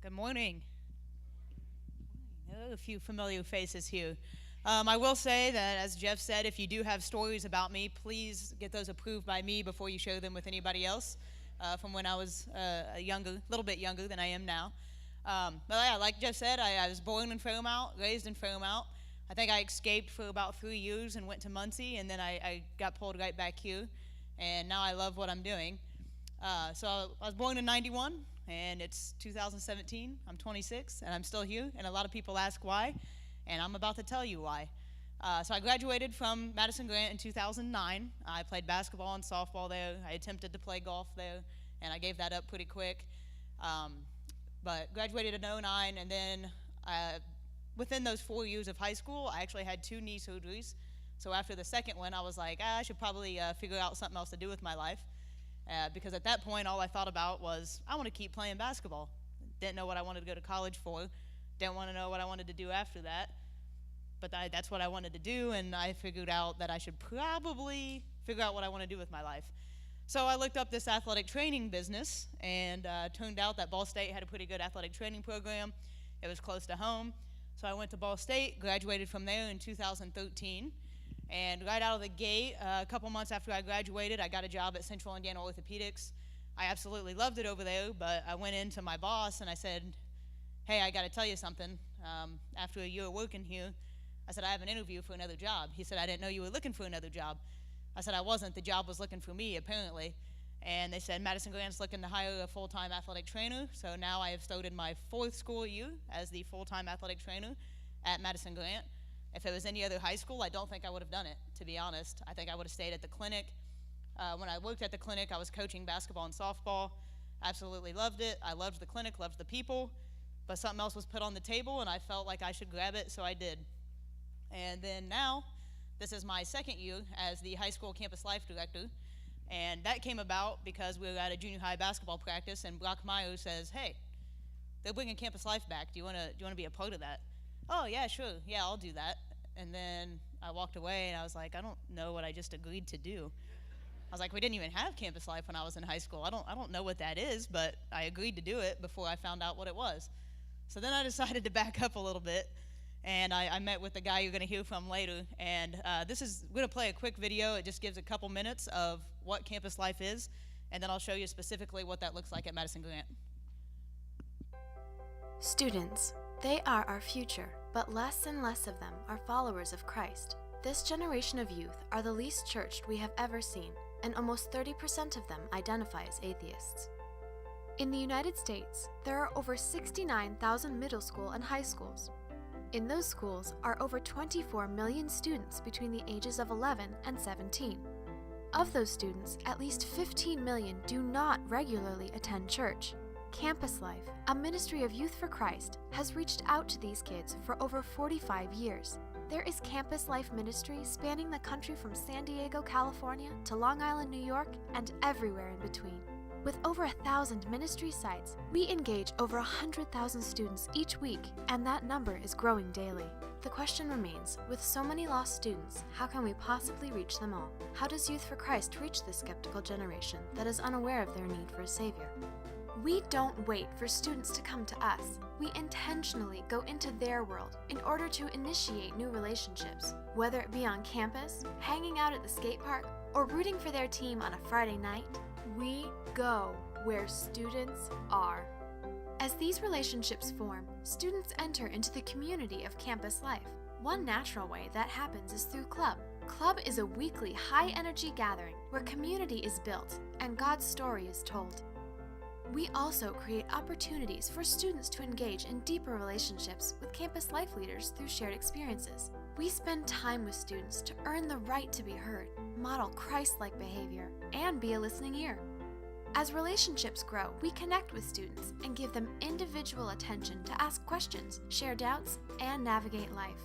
Good morning. A few familiar faces here. I will say that, as Jeff said, if you do have stories about me, please get those approved by me before you share them with anybody else from when I was a little bit younger than I am now. But yeah, like Jeff said, I was born in Fairmount, raised in Fairmount. I think I escaped for about 3 years and went to Muncie, and then I got pulled right back here, and now I love what I'm doing. So I was born in 91, and it's 2017. I'm 26, and I'm still here, and a lot of people ask why, and I'm about to tell you why. So I graduated from Madison Grant in 2009. I played basketball and softball there. I attempted to play golf there, and I gave that up pretty quick. But graduated in '09, and then within those 4 years of high school, I actually had 2 knee surgeries. So after the second one, I was like, I should probably figure out something else to do with my life. Because at that point, all I thought about was, I want to keep playing basketball. Didn't know what I wanted to go to college for. Didn't want to know what I wanted to do after that. But that's what I wanted to do, and I figured out that I should probably figure out what I want to do with my life. So I looked up this athletic training business, and turned out that Ball State had a pretty good athletic training program. It was close to home. So I went to Ball State, graduated from there in 2013. And right out of the gate, a couple months after I graduated, I got a job at Central Indiana Orthopedics. I absolutely loved it over there, but I went into my boss and I said, hey, I got to tell you something. After a year working here, I said, I have an interview for another job. He said, I didn't know you were looking for another job. I said, I wasn't. The job was looking for me, apparently. And they said, Madison Grant's looking to hire a full-time athletic trainer. So now I have started my 4th school year as the full-time athletic trainer at Madison Grant. If it was any other high school, I don't think I would have done it, to be honest. I think I would have stayed at the clinic. When I worked at the clinic, I was coaching basketball and softball. Absolutely loved it. I loved the clinic, loved the people. But something else was put on the table, and I felt like I should grab it, so I did. And then now, this is my 2nd year as the high school campus life director. And that came about because we were at a junior high basketball practice, and Brock Meyer says, hey, they're bringing campus life back. Do you want to be a part of that? Oh, yeah, sure. Yeah, I'll do that. And then I walked away, and I was like, I don't know what I just agreed to do. I was like, we didn't even have campus life when I was in high school. I don't know what that is, but I agreed to do it before I found out what it was. So then I decided to back up a little bit, and I met with the guy you're going to hear from later. And we're going to play a quick video. It just gives a couple minutes of what campus life is, and then I'll show you specifically what that looks like at Madison Grant. Students, they are our future, but less and less of them are followers of Christ. This generation of youth are the least churched we have ever seen, and almost 30% of them identify as atheists. In the United States, there are over 69,000 middle school and high schools. In those schools are over 24 million students between the ages of 11 and 17. Of those students, at least 15 million do not regularly attend church. Campus Life, a ministry of Youth for Christ, has reached out to these kids for over 45 years. There is Campus Life ministry spanning the country from San Diego, California to Long Island, New York, and everywhere in between. With over 1,000 ministry sites, we engage over 100,000 students each week, and that number is growing daily. The question remains, with so many lost students, how can we possibly reach them all? How does Youth for Christ reach this skeptical generation that is unaware of their need for a Savior? We don't wait for students to come to us. We intentionally go into their world in order to initiate new relationships, whether it be on campus, hanging out at the skate park, or rooting for their team on a Friday night. We go where students are. As these relationships form, students enter into the community of campus life. One natural way that happens is through Club. Club is a weekly high-energy gathering where community is built and God's story is told. We also create opportunities for students to engage in deeper relationships with campus life leaders through shared experiences. We spend time with students to earn the right to be heard, model Christ-like behavior, and be a listening ear. As relationships grow, we connect with students and give them individual attention to ask questions, share doubts, and navigate life.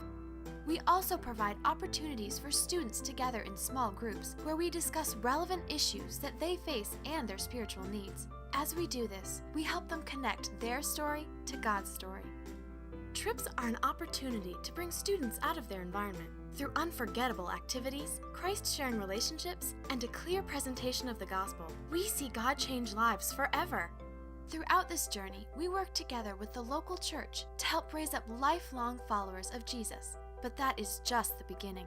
We also provide opportunities for students to gather in small groups where we discuss relevant issues that they face and their spiritual needs. As we do this, we help them connect their story to God's story. Trips are an opportunity to bring students out of their environment. Through unforgettable activities, Christ-sharing relationships, and a clear presentation of the gospel, we see God change lives forever. Throughout this journey, we work together with the local church to help raise up lifelong followers of Jesus. But that is just the beginning.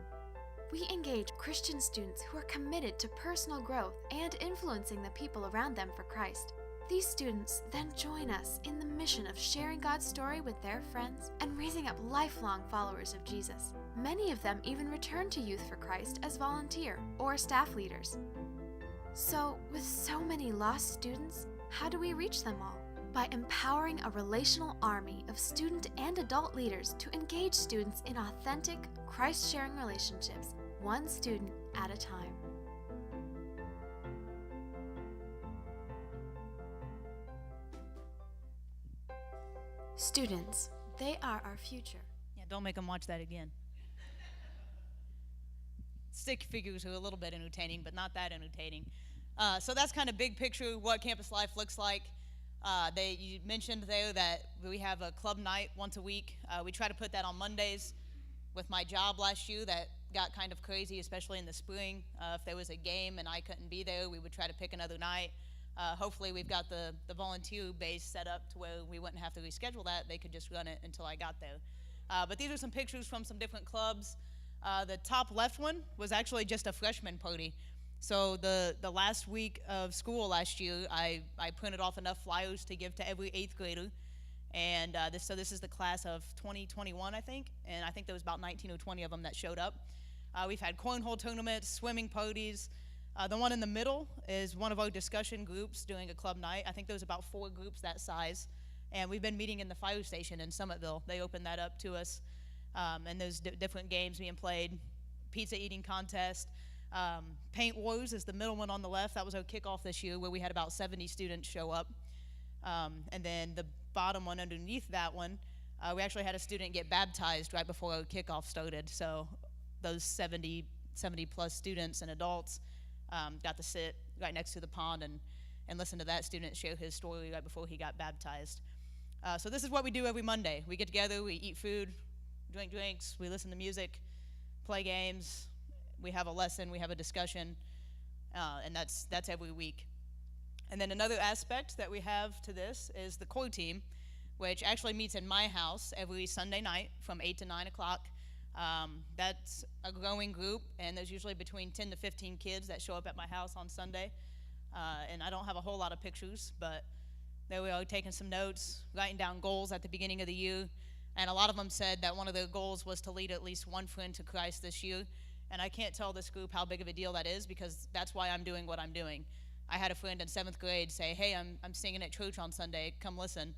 We engage Christian students who are committed to personal growth and influencing the people around them for Christ. These students then join us in the mission of sharing God's story with their friends and raising up lifelong followers of Jesus. Many of them even return to Youth for Christ as volunteer or staff leaders. So, with so many lost students, how do we reach them all? By empowering a relational army of student and adult leaders to engage students in authentic, Christ-sharing relationships, one student at a time. Students, they are our future. Yeah, don't make them watch that again. Stick figures are a little bit entertaining, but not that entertaining. So that's kind of big picture what campus life looks like. You mentioned there that we have a club night once a week. We try to put that on Mondays. With my job last year, that got kind of crazy, especially in the spring. If there was a game and I couldn't be there, we would try to pick another night. Hopefully we've got the volunteer base set up to where we wouldn't have to reschedule that. They could just run it until I got there. But these are some pictures from some different clubs. The top left one was actually just a freshman party. So the last week of school last year, I printed off enough flyers to give to every 8th grader. And this is the class of 2021, I think. And I think there was about 19 or 20 of them that showed up. We've had cornhole tournaments, swimming parties. The one in the middle is one of our discussion groups doing a club night. I think there was about 4 groups that size. And we've been meeting in the fire station in Summitville. They opened that up to us. And there's different games being played, pizza eating contest. Paint Wars is the middle one on the left. That was our kickoff this year where we had about 70 students show up. And then the bottom one underneath that one, we actually had a student get baptized right before our kickoff started. So those 70 plus students and adults got to sit right next to the pond and listen to that student share his story right before he got baptized. So this is what we do every Monday. We get together, we eat food, drink drinks, we listen to music, play games, we have a lesson, we have a discussion, and that's every week. And then another aspect that we have to this is the core team, which actually meets in my house every Sunday night from 8 to 9 o'clock. That's a growing group, and there's usually between 10 to 15 kids that show up at my house on Sunday. And I don't have a whole lot of pictures, but there we are taking some notes, writing down goals at the beginning of the year. And a lot of them said that one of their goals was to lead at least one friend to Christ this year. And I can't tell this group how big of a deal that is because that's why I'm doing what I'm doing. I had a friend in 7th grade say, hey, I'm singing at church on Sunday, come listen.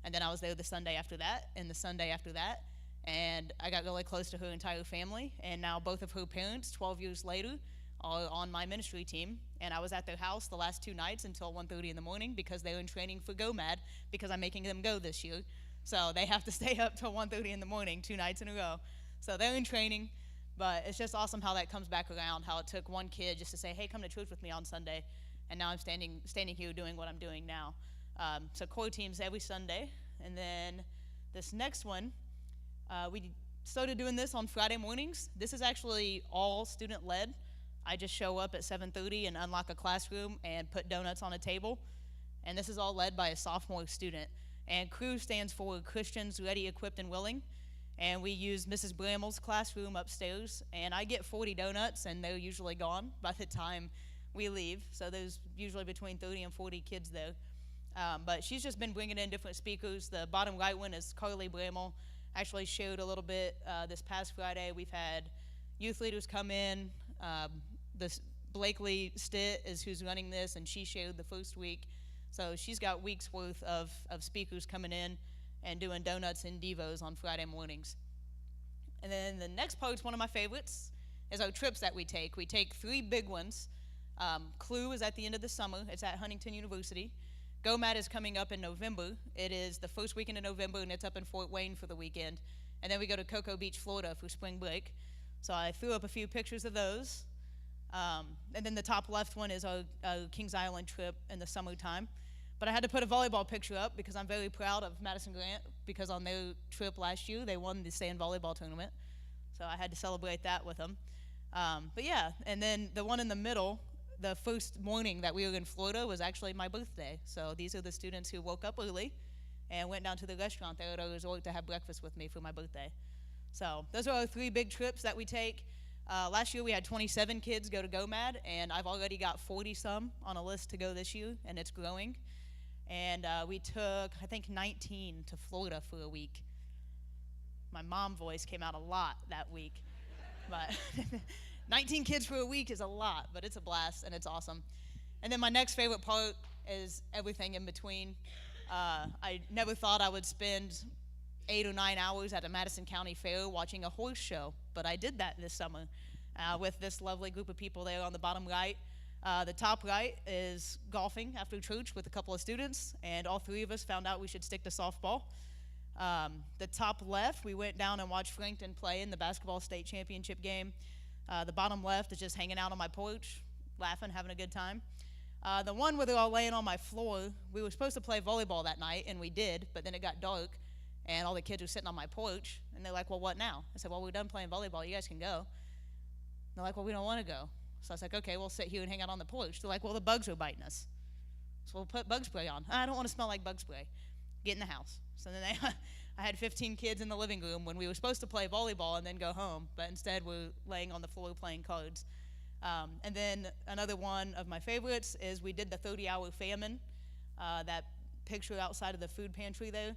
And then I was there the Sunday after that, and the Sunday after that, and I got really close to her entire family, and now both of her parents, 12 years later, are on my ministry team, and I was at their house the last 2 nights until 1:30 in the morning because they were in training for GoMad because I'm making them go this year. So they have to stay up till 1:30 in the morning 2 nights in a row. So they're in training, but it's just awesome how that comes back around, how it took one kid just to say, hey, come to church with me on Sunday. And now I'm standing here doing what I'm doing now. So core teams every Sunday. And then this next one, we started doing this on Friday mornings. This is actually all student-led. I just show up at 7:30 and unlock a classroom and put donuts on a table. And this is all led by a sophomore student. And CREW stands for Christians Ready, Equipped, and Willing. And we use Mrs. Brammel's classroom upstairs. And I get 40 donuts, and they're usually gone by the time we leave, so there's usually between 30 and 40 kids there. But she's just been bringing in different speakers. The bottom right one is Carly Brammel. Actually shared a little bit this past Friday. We've had youth leaders come in. This Blakely Stitt is who's running this, and she shared the first week. So she's got weeks worth of speakers coming in and doing donuts and devos on Friday mornings. And then the next part's one of my favorites, is our trips that we take. We take 3 big ones. Clue is at the end of the summer. It's at Huntington University. GoMad is coming up in November. It is the first weekend in November, and it's up in Fort Wayne for the weekend. And then we go to Cocoa Beach, Florida for spring break. So I threw up a few pictures of those. And then the top left one is our Kings Island trip in the summertime. But I had to put a volleyball picture up because I'm very proud of Madison Grant because on their trip last year, they won the sand volleyball tournament. So I had to celebrate that with them. But yeah, and then the one in the middle, the first morning that we were in Florida was actually my birthday. So these are the students who woke up early and went down to the restaurant there at our resort to have breakfast with me for my birthday. So those are our 3 big trips that we take. Last year we had 27 kids go to GOMAD, and I've already got 40-some on a list to go this year, and it's growing. And we took, I think, 19 to Florida for a week. My mom voice came out a lot that week, but 19 kids for a week is a lot, but it's a blast and it's awesome. And then my next favorite part is everything in between. I never thought I would spend 8 or 9 hours at a Madison County fair watching a horse show, but I did that this summer with this lovely group of people there on the bottom right. The top right is golfing after church with a couple of students, and all 3 of us found out we should stick to softball. The top left, we went down and watched Frankton play in the basketball state championship game. The bottom left is just hanging out on my porch, laughing, having a good time. The one where they're all laying on my floor, we were supposed to play volleyball that night, and we did, but then it got dark, and all the kids were sitting on my porch, and they're like, well, what now? I said, well, we're done playing volleyball, you guys can go. And they're like, well, we don't want to go. So I was like, okay, we'll sit here and hang out on the porch. They're like, well, the bugs are biting us. So we'll put bug spray on. I don't want to smell like bug spray. Get in the house. So then I had 15 kids in the living room when we were supposed to play volleyball and then go home, but instead we're laying on the floor playing cards. And then another one of my favorites is we did the 30-hour famine, that picture outside of the food pantry there.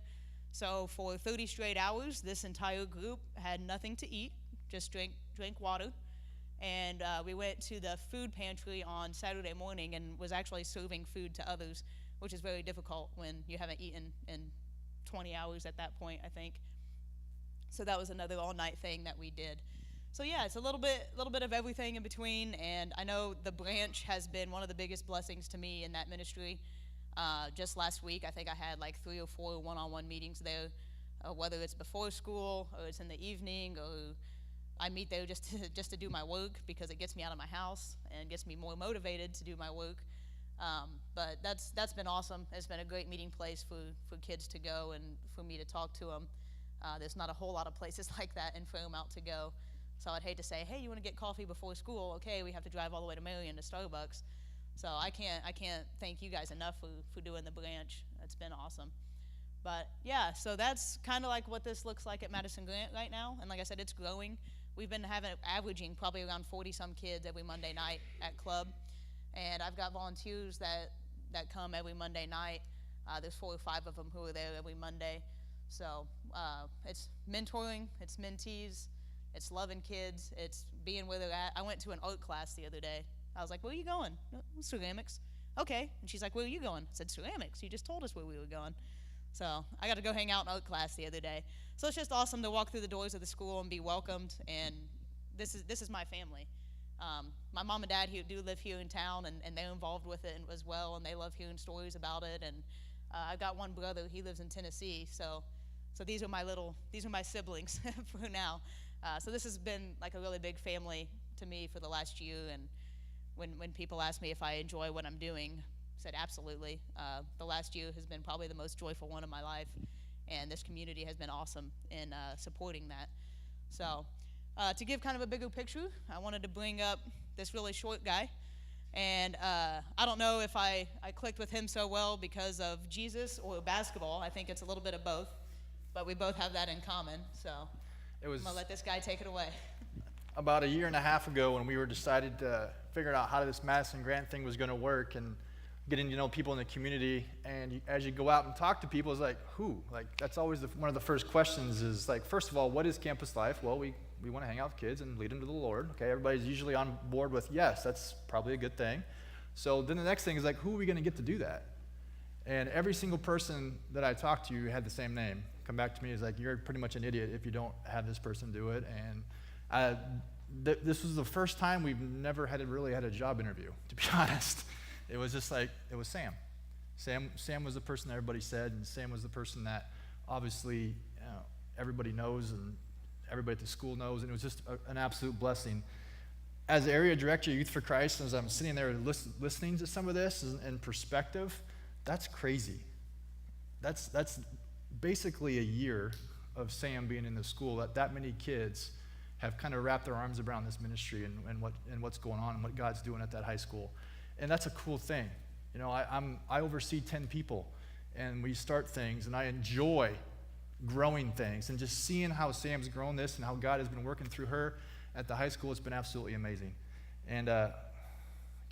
So for 30 straight hours, this entire group had nothing to eat, just drank water. And we went to the food pantry on Saturday morning and was actually serving food to others, which is very difficult when you haven't eaten in 20 hours at that point, I think. So that was another all-night thing that we did. So yeah, it's a little bit of everything in between, and I know the branch has been one of the biggest blessings to me in that ministry. Just last week, I think I had like 3 or 4 one-on-one meetings there, whether it's before school or it's in the evening, or I meet there just to do my work because it gets me out of my house and gets me more motivated to do my work. But that's been awesome. It's been a great meeting place for kids to go and for me to talk to them. There's not a whole lot of places like that in Fairmount to go. So I'd hate to say, hey, you want to get coffee before school? Okay, we have to drive all the way to Marion to Starbucks. So I can't thank you guys enough for doing the branch. It's been awesome. But yeah, so that's kind of like what this looks like at Madison Grant right now. And like I said, it's growing. We've been averaging probably around 40-some kids every Monday night at club. And I've got volunteers that come every Monday night. There's 4 or 5 of them who are there every Monday. So it's mentoring, it's mentees, it's loving kids, it's being where they're at. I went to an art class the other day. I was like, where are you going? Ceramics. Okay. And she's like, where are you going? I said, ceramics. You just told us where we were going. So I got to go hang out in art class the other day. So it's just awesome to walk through the doors of the school and be welcomed. And this is my family. My mom and dad do live here in town, and they're involved with it as well, and they love hearing stories about it. And I've got one brother, he lives in Tennessee, so these are my siblings for now. So this has been like a really big family to me for the last year. And when people ask me if I enjoy what I'm doing, I said absolutely. The last year has been probably the most joyful one of my life, and this community has been awesome in supporting that. So to give kind of a bigger picture, I wanted to bring up this really short guy. And I don't know if I clicked with him so well because of Jesus or basketball. I think it's a little bit of both, but we both have that in common. So I'm going to let this guy take it away. About a year and a half ago, when we were decided to figure out how this Madison Grant thing was going to work and getting to know people in the community, and as you go out and talk to people, it's like, who? Like, that's always one of the first questions is like, first of all, what is campus life? Well, we want to hang out with kids and lead them to the Lord. Okay, everybody's usually on board with, yes, that's probably a good thing. So then the next thing is like, who are we going to get to do that? And every single person that I talked to had the same name. Come back to me, is like, you're pretty much an idiot if you don't have this person do it. And this was the first time we've never really had a job interview, to be honest. It was just like, it was Sam. Sam was the person that everybody said, and Sam was the person that obviously everybody knows and everybody at the school knows, and it was just an absolute blessing. As area director of Youth for Christ, as I'm sitting there listening to some of this in perspective, that's crazy. That's basically a year of Sam being in the school, that many kids have kind of wrapped their arms around this ministry and what's going on and what God's doing at that high school. And that's a cool thing. You know, I oversee 10 people, and we start things, and I enjoy growing things. And just seeing how Sam's grown this and how God has been working through her at the high school, it's been absolutely amazing. And I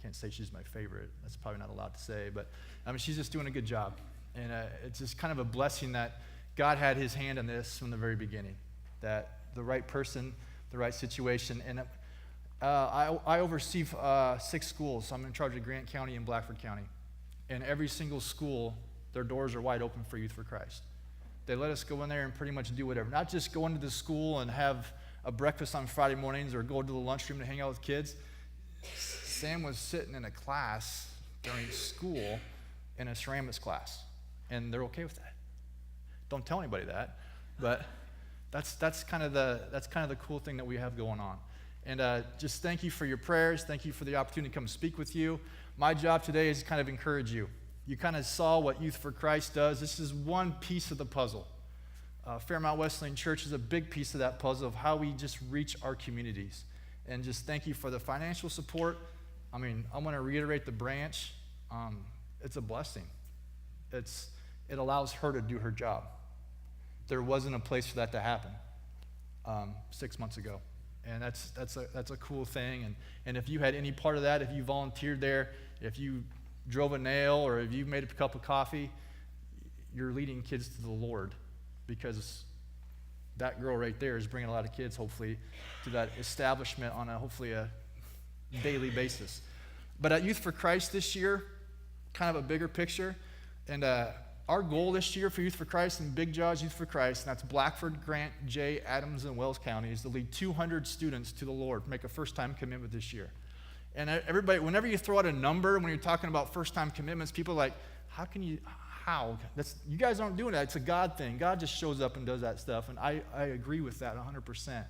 can't say she's my favorite. That's probably not allowed to say, but I mean, she's just doing a good job. And it's just kind of a blessing that God had his hand in this from the very beginning, that the right person, the right situation. And I oversee 6 schools. I'm in charge of Grant County and Blackford County. And every single school, their doors are wide open for Youth for Christ. They let us go in there and pretty much do whatever. Not just go into the school and have a breakfast on Friday mornings or go to the lunchroom to hang out with kids. Sam was sitting in a class during school in a ceramics class, and they're okay with that. Don't tell anybody that, but that's kind of the cool thing that we have going on. And just thank you for your prayers. Thank you for the opportunity to come speak with you. My job today is to kind of encourage you. You kind of saw what Youth for Christ does. This is one piece of the puzzle. Fairmount Wesleyan Church is a big piece of that puzzle of how we just reach our communities. And just thank you for the financial support. I mean, I want to reiterate the branch. It's a blessing. It allows her to do her job. There wasn't a place for that to happen 6 months ago. And that's a cool thing. And if you had any part of that, if you volunteered there, if you drove a nail, or if you made a cup of coffee, you're leading kids to the Lord, because that girl right there is bringing a lot of kids, hopefully, to that establishment on hopefully a daily basis. But at Youth for Christ this year, kind of a bigger picture, and our goal this year for Youth for Christ and Big Jaws Youth for Christ, and that's Blackford, Grant, Jay, Adams, and Wells County, is to lead 200 students to the Lord, make a first-time commitment this year. And everybody, whenever you throw out a number, when you're talking about first-time commitments, people are like, how? You guys aren't doing that. It's a God thing. God just shows up and does that stuff, and I agree with that 100%.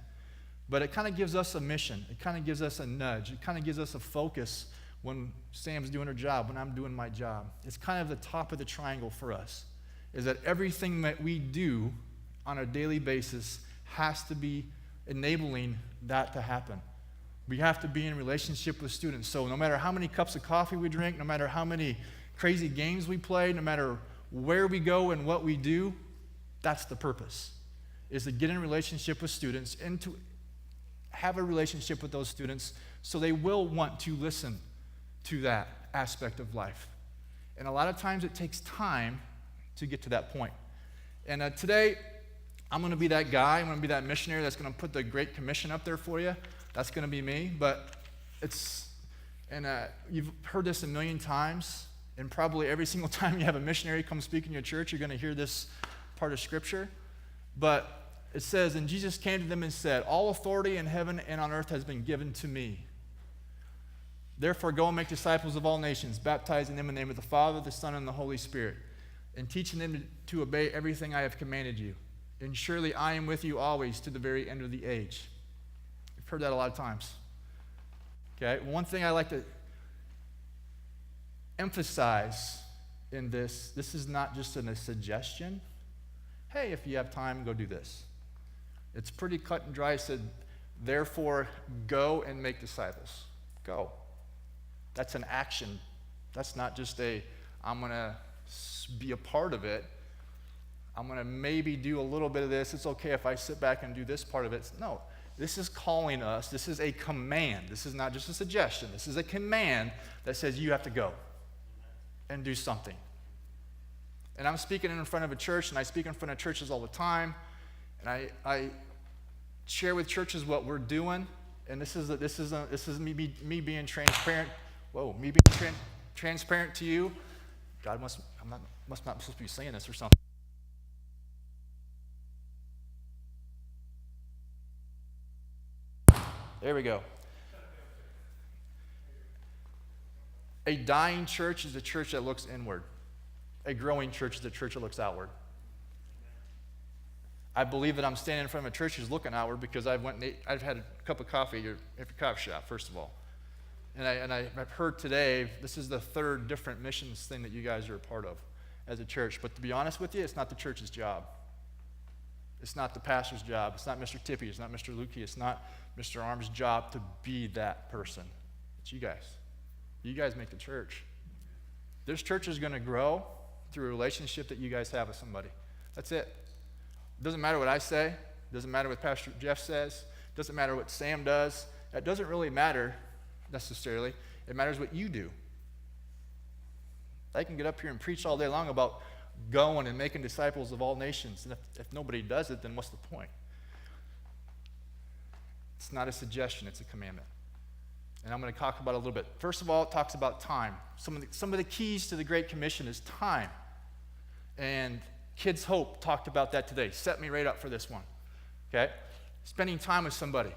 But it kind of gives us a mission. It kind of gives us a nudge. It kind of gives us a focus when Sam's doing her job, when I'm doing my job. It's kind of the top of the triangle for us, is that everything that we do on a daily basis has to be enabling that to happen. We have to be in relationship with students. So no matter how many cups of coffee we drink, no matter how many crazy games we play, no matter where we go and what we do, that's the purpose, is to get in relationship with students and to have a relationship with those students so they will want to listen to that aspect of life. And a lot of times it takes time to get to that point. And today, I'm going to be that guy. I'm going to be that missionary that's going to put the Great Commission up there for you. That's going to be me. But you've heard this a million times, and probably every single time you have a missionary come speak in your church, you're going to hear this part of Scripture. But it says, and Jesus came to them and said, all authority in heaven and on earth has been given to me. Therefore, go and make disciples of all nations, baptizing them in the name of the Father, the Son, and the Holy Spirit, and teaching them to obey everything I have commanded you. And surely I am with you always to the very end of the age. You've heard that a lot of times. Okay, one thing I like to emphasize in this is not just a suggestion. Hey, if you have time, go do this. It's pretty cut and dry. It said, therefore, go and make disciples. Go. That's an action. That's not just I'm going to be a part of it. I'm going to maybe do a little bit of this. It's okay if I sit back and do this part of it. No, this is calling us. This is a command. This is not just a suggestion. This is a command that says you have to go and do something. And I'm speaking in front of a church, and I speak in front of churches all the time, and I share with churches what we're doing, and this is me being transparent. Whoa, me being transparent to you. God must not supposed to be saying this or something. There we go. A dying church is a church that looks inward. A growing church is a church that looks outward. I believe that I'm standing in front of a church who's looking outward because I've had a cup of coffee at the coffee shop, first of all. And I've heard today, this is the third different missions thing that you guys are a part of as a church. But to be honest with you, it's not the church's job. It's not the pastor's job. It's not Mr. Tippy. It's not Mr. Lukey. It's not Mr. Arm's job to be that person. It's you guys. You guys make the church. This church is going to grow through a relationship that you guys have with somebody. That's it. It doesn't matter what I say. It doesn't matter what Pastor Jeff says. It doesn't matter what Sam does. That doesn't really matter necessarily. It matters what you do. I can get up here and preach all day long about going and making disciples of all nations. And if nobody does it, then what's the point? It's not a suggestion, it's a commandment. And I'm going to talk about it a little bit. First of all, it talks about time. Some of the keys to the Great Commission is time. And Kids Hope talked about that today. Set me right up for this one. Okay? Spending time with somebody.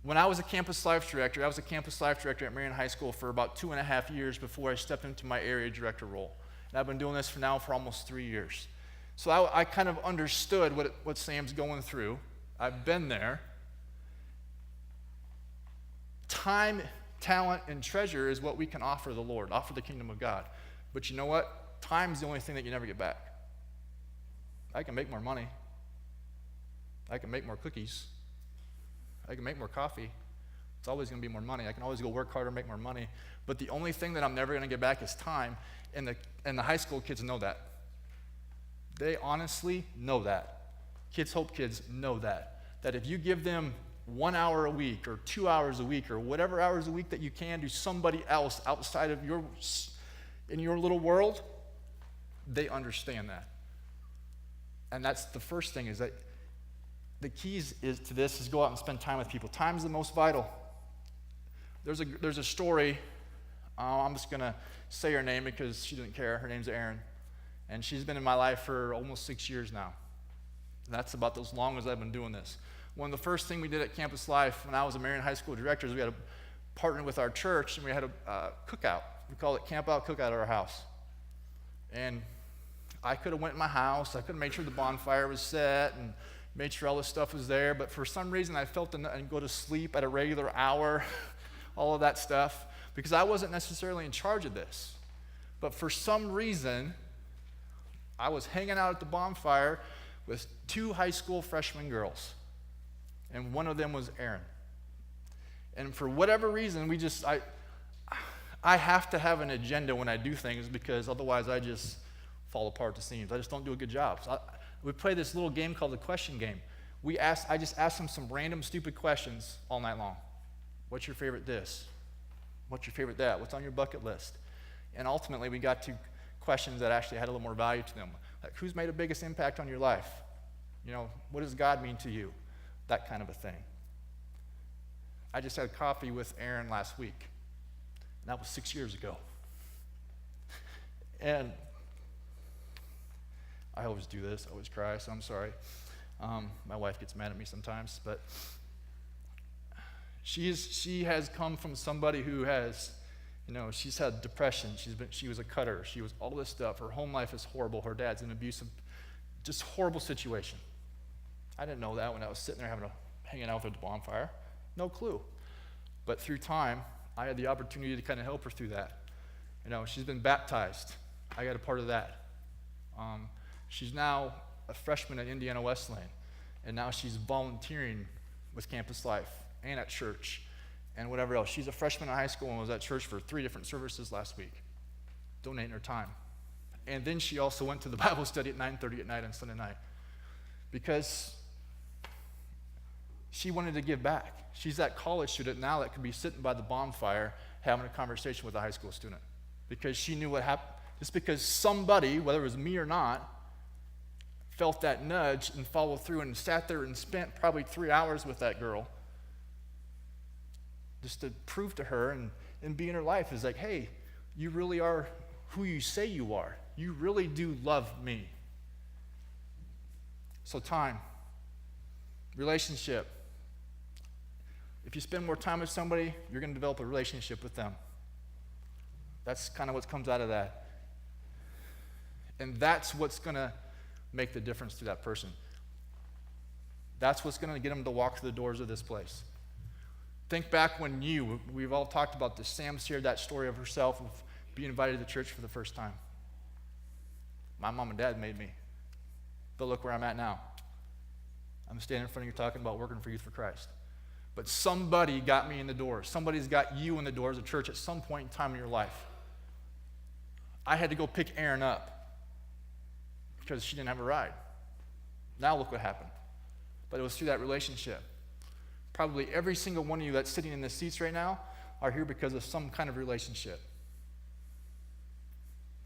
When I was a campus life director, at Marion High School for about 2.5 years before I stepped into my area director role. And I've been doing this for almost 3 years. So I kind of understood what Sam's going through. I've been there. Time, talent, and treasure is what we can offer the Lord, offer the kingdom of God. But you know what? Time's the only thing that you never get back. I can make more money. I can make more cookies. I can make more coffee. It's always going to be more money. I can always go work harder, make more money. But the only thing that I'm never going to get back is time. And the high school kids know that. They honestly know that. Kids Hope kids know that. That if you give them 1 hour a week or 2 hours a week or whatever hours a week that you can to somebody else outside of in your little world, they understand that. And that's the first thing, is that the keys to this is go out and spend time with people. Time is the most vital. There's a story. I'm just going to say her name because she didn't care. Her name's Erin. And she's been in my life for almost 6 years now. And that's about as long as I've been doing this. One of the first things we did at Campus Life when I was a Marion High School director is we had a partner with our church, and we had a cookout. We called it Camp Out Cookout at our house. And I could have went in my house. I could have made sure the bonfire was set and made sure all this stuff was there. But for some reason, I felt I'd go to sleep at a regular hour, all of that stuff, because I wasn't necessarily in charge of this. But for some reason, I was hanging out at the bonfire with 2 high school freshman girls. And one of them was Erin. And for whatever reason, I have to have an agenda when I do things, because otherwise I just fall apart at the seams. I just don't do a good job. So we play this little game called the question game. I just ask them some random stupid questions all night long. What's your favorite this? What's your favorite that? What's on your bucket list? And ultimately we got to questions that actually had a little more value to them. Like, who's made the biggest impact on your life? What does God mean to you? That kind of a thing. I just had coffee with Erin last week. And that was 6 years ago. And I always do this. I always cry, so I'm sorry. My wife gets mad at me sometimes, but she has come from somebody who has, she's had depression. She was a cutter. She was all this stuff. Her home life is horrible. Her dad's an abusive, just horrible situation. I didn't know that when I was sitting there hanging out with her at the bonfire. No clue. But through time, I had the opportunity to kind of help her through that. She's been baptized. I got a part of that. She's now a freshman at Indiana Wesleyan, and now she's volunteering with Campus Life and at church and whatever else. She's a freshman in high school and was at church for 3 different services last week, donating her time. And then she also went to the Bible study at 9:30 at night on Sunday night, because she wanted to give back. She's that college student now that could be sitting by the bonfire having a conversation with a high school student, because she knew what happened. Just because somebody, whether it was me or not, felt that nudge and followed through and sat there and spent probably 3 hours with that girl just to prove to her and be in her life is like, hey, you really are who you say you are. You really do love me. So time, relationship. If you spend more time with somebody, you're going to develop a relationship with them. That's kind of what comes out of that. And that's what's going to make the difference to that person. That's what's going to get them to walk through the doors of this place. Think back when we've all talked about this. Sam shared that story of herself of being invited to the church for the first time. My mom and dad made me. But look where I'm at now. I'm standing in front of you talking about working for Youth for Christ. But somebody got me in the door. Somebody's got you in the door as a church at some point in time in your life. I had to go pick Erin up because she didn't have a ride. Now look what happened. But it was through that relationship. Probably every single one of you that's sitting in the seats right now are here because of some kind of relationship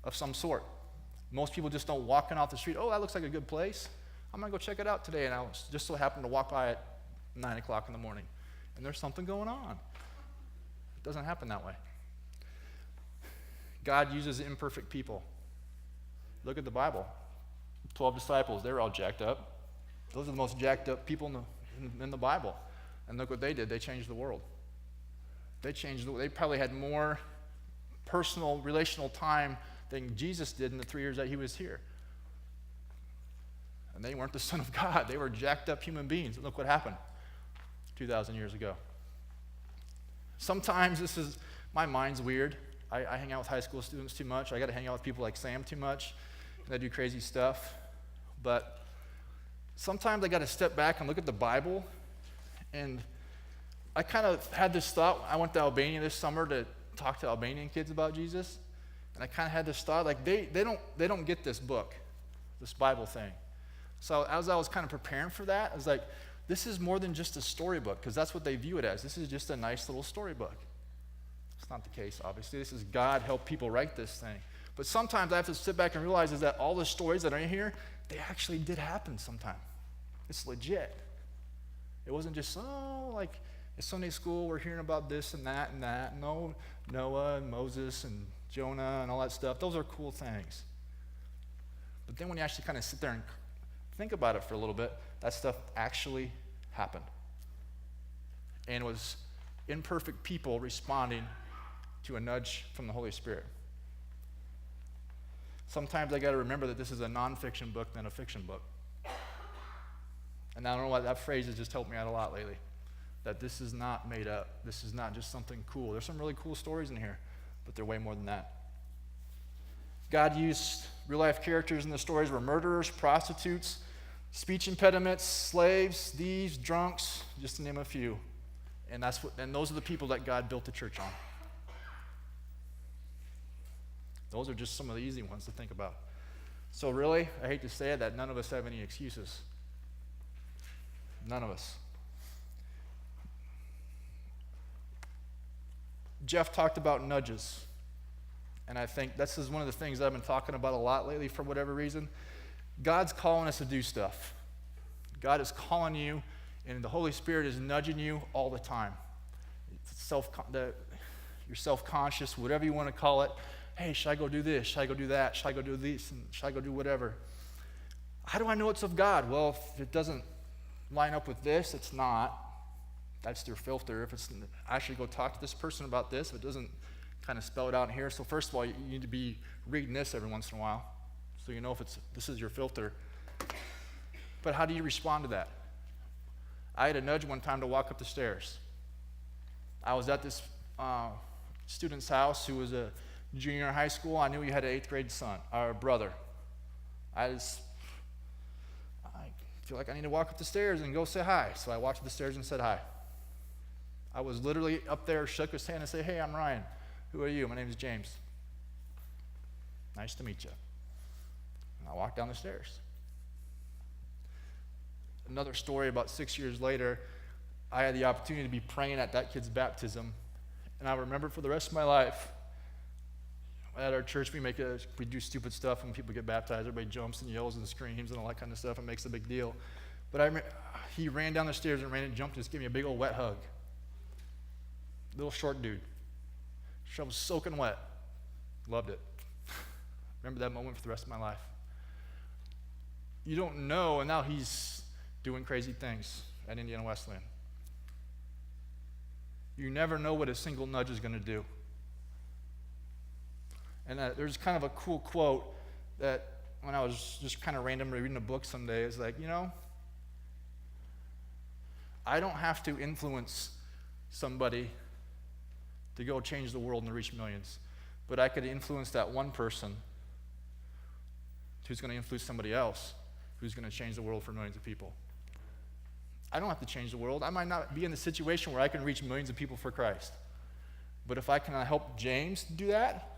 of some sort. Most people just don't walk in off the street, oh, that looks like a good place. I'm going to go check it out today. And I just so happened to walk by at 9 o'clock in the morning. And there's something going on. It doesn't happen that way. God uses imperfect people. Look at the Bible. 12 disciples, they were all jacked up. Those are the most jacked up people in the Bible. And look what they did. They changed the world. They probably had more personal, relational time than Jesus did in the 3 years that he was here. And they weren't the Son of God. They were jacked up human beings. And look what happened 2,000 years ago. Sometimes my mind's weird. I hang out with high school students too much. I got to hang out with people like Sam too much. And they do crazy stuff. But sometimes I got to step back and look at the Bible. And I kind of had this thought. I went to Albania this summer to talk to Albanian kids about Jesus. And I kind of had this thought, like they don't get this book, this Bible thing. So as I was kind of preparing for that, I was like, this is more than just a storybook, because that's what they view it as. This is just a nice little storybook. It's not the case, obviously. This is God helped people write this thing. But sometimes I have to sit back and realize is that all the stories that are in here, they actually did happen sometime. It's legit. It wasn't just, like at Sunday school, we're hearing about this and that and that. No, Noah and Moses and Jonah and all that stuff. Those are cool things. But then when you actually kind of sit there and think about it for a little bit, that stuff actually happened. And it was imperfect people responding to a nudge from the Holy Spirit. Sometimes I got to remember that this is a nonfiction book than a fiction book. And I don't know why that phrase has just helped me out a lot lately. That this is not made up. This is not just something cool. There's some really cool stories in here, but they're way more than that. God used real-life characters in the stories were murderers, prostitutes, speech impediments, slaves, thieves, drunks, just to name a few. And those are the people that God built the church on. Those are just some of the easy ones to think about. So really, I hate to say it, that none of us have any excuses. None of us. Jeff talked about nudges. And I think this is one of the things I've been talking about a lot lately for whatever reason. God's calling us to do stuff. God is calling you, and the Holy Spirit is nudging you all the time. You're self-conscious, whatever you want to call it. Hey, should I go do this? Should I go do that? Should I go do this? And should I go do whatever? How do I know it's of God? Well, if it doesn't line up with this, it's not. That's your filter. If it's actually go talk to this person about this, if it doesn't kind of spell it out in here. So first of all, you need to be reading this every once in a while, so you know if this is your filter. But how do you respond to that? I had a nudge one time to walk up the stairs. I was at this student's house who was a junior in high school. I knew he had an 8th grade son, or brother. I feel like I need to walk up the stairs and go say hi. So I walked up the stairs and said hi. I was literally up there, shook his hand and said, hey, I'm Ryan. Who are you? My name is James. Nice to meet you. And I walked down the stairs. Another story, about 6 years later, I had the opportunity to be praying at that kid's baptism. And I remember for the rest of my life, at our church, we do stupid stuff when people get baptized. Everybody jumps and yells and screams and all that kind of stuff and makes a big deal. But he ran down the stairs and ran and jumped and just gave me a big old wet hug. Little short dude. I was soaking wet. Loved it. Remember that moment for the rest of my life. You don't know, and now he's doing crazy things at Indiana Wesleyan. You never know what a single nudge is going to do. And there's kind of a cool quote that when I was just kind of randomly reading a book someday, it's like, I don't have to influence somebody to go change the world and to reach millions, but I could influence that one person who's going to influence somebody else who's going to change the world for millions of people. I don't have to change the world. I might not be in the situation where I can reach millions of people for Christ. But if I can help James do that,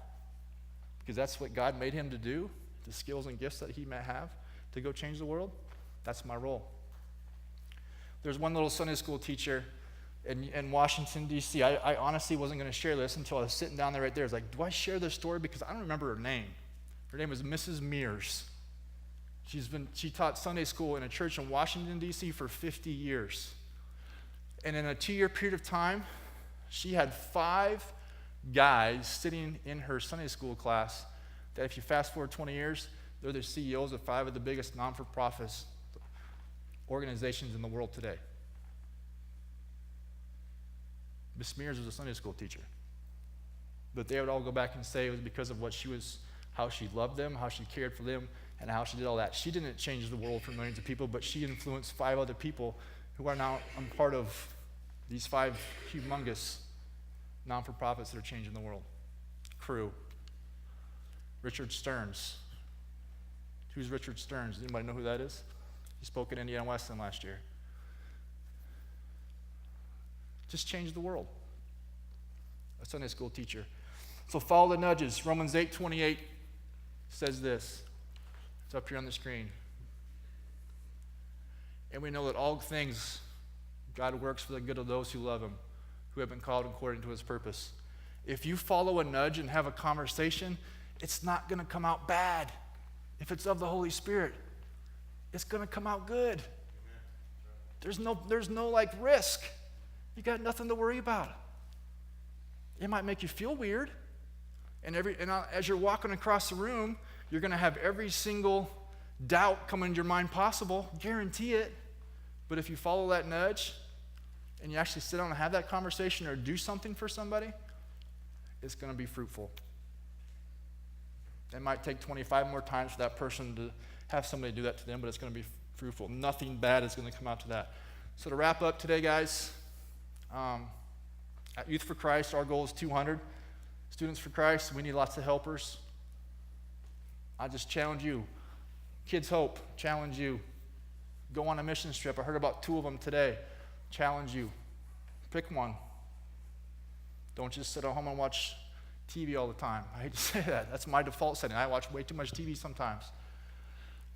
because that's what God made him to do, the skills and gifts that he may have to go change the world, that's my role. There's one little Sunday school teacher in Washington, D.C. I honestly wasn't going to share this until I was sitting down there right there. I was like, do I share this story? Because I don't remember her name. Her name was Mrs. Mears. She taught Sunday school in a church in Washington, D.C. for 50 years. And in a 2-year period of time, she had 5 guys sitting in her Sunday school class that if you fast forward 20 years, they're the CEOs of 5 of the biggest non-for-profit organizations in the world today. Miss Mears was a Sunday school teacher. But they would all go back and say it was because of how she loved them, how she cared for them, and how she did all that. She didn't change the world for millions of people, but she influenced 5 other people who are now a part of these 5 humongous non-for-profits that are changing the world. Crew. Richard Stearns. Who's Richard Stearns? Does anybody know who that is? He spoke at Indiana Wesleyan last year. Just changed the world. A Sunday school teacher. So follow the nudges. Romans 8:28 says this. It's up here on the screen. And we know that all things God works for the good of those who love him, who have been called according to his purpose. If you follow a nudge and have a conversation, it's not going to come out bad. If it's of the Holy Spirit, it's going to come out good. There's no like risk. You got nothing to worry about. It might make you feel weird. And as you're walking across the room, you're going to have every single doubt come into your mind possible. Guarantee it. But if you follow that nudge and you actually sit down and have that conversation or do something for somebody, it's going to be fruitful. It might take 25 more times for that person to have somebody do that to them, but it's going to be fruitful. Nothing bad is going to come out to that. So to wrap up today, guys, at Youth for Christ, our goal is 200 students for Christ. We need lots of helpers. I just challenge you. Kids Hope, challenge you. Go on a mission trip. I heard about 2 of them today. Challenge you. Pick one. Don't just sit at home and watch TV all the time. I hate to say that. That's my default setting. I watch way too much TV sometimes.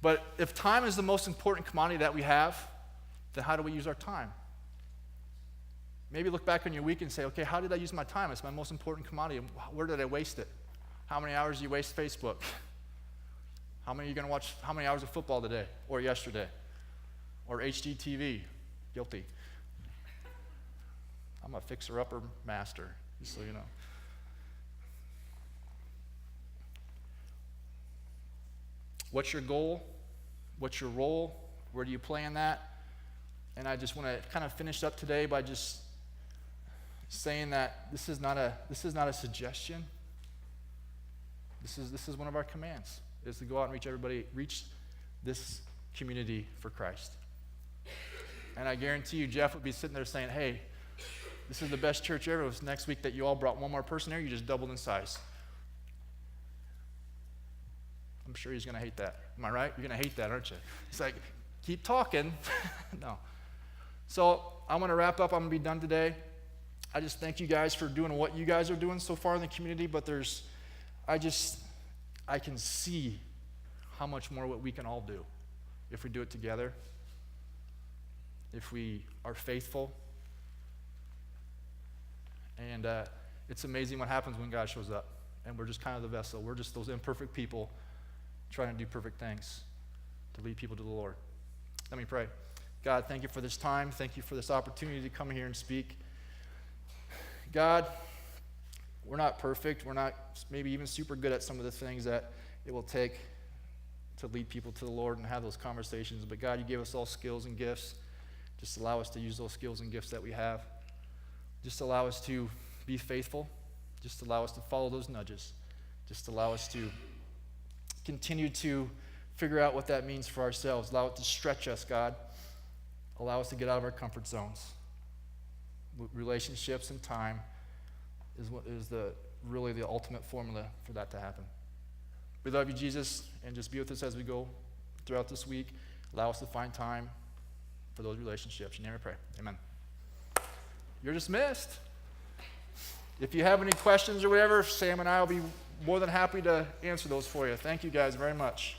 But if time is the most important commodity that we have, then how do we use our time? Maybe look back on your week and say, okay, how did I use my time? It's my most important commodity. Where did I waste it? How many hours do you waste Facebook? How many are you going to watch? How many hours of football today or yesterday? Or HGTV? Guilty. I'm a fixer-upper master, just so you know. What's your goal? What's your role? Where do you play in that? And I just want to kind of finish up today by just saying that this is not a suggestion. This is one of our commands, is to go out and reach this community for Christ. And I guarantee you, Jeff would be sitting there saying, hey, this is the best church ever. It was next week that you all brought one more person here, you just doubled in size. I'm sure he's going to hate that. Am I right? You're going to hate that, aren't you? It's like, keep talking. No. So I'm going to wrap up. I'm going to be done today. I just thank you guys for doing what you guys are doing so far in the community, but I can see how much more what we can all do if we do it together, if we are faithful. And it's amazing what happens when God shows up, and we're just kind of the vessel. We're just those imperfect people trying to do perfect things to lead people to the Lord. Let me pray. God, thank you for this time. Thank you for this opportunity to come here and speak. God, we're not perfect. We're not maybe even super good at some of the things that it will take to lead people to the Lord and have those conversations. But God, you gave us all skills and gifts. Just allow us to use those skills and gifts that we have. Just allow us to be faithful. Just allow us to follow those nudges. Just allow us to continue to figure out what that means for ourselves. Allow it to stretch us, God. Allow us to get out of our comfort zones. Relationships and time is really the ultimate formula for that to happen. We love you, Jesus, and just be with us as we go throughout this week. Allow us to find time for those relationships. In your name I pray. Amen. You're dismissed. If you have any questions or whatever, Sam and I will be more than happy to answer those for you. Thank you guys very much.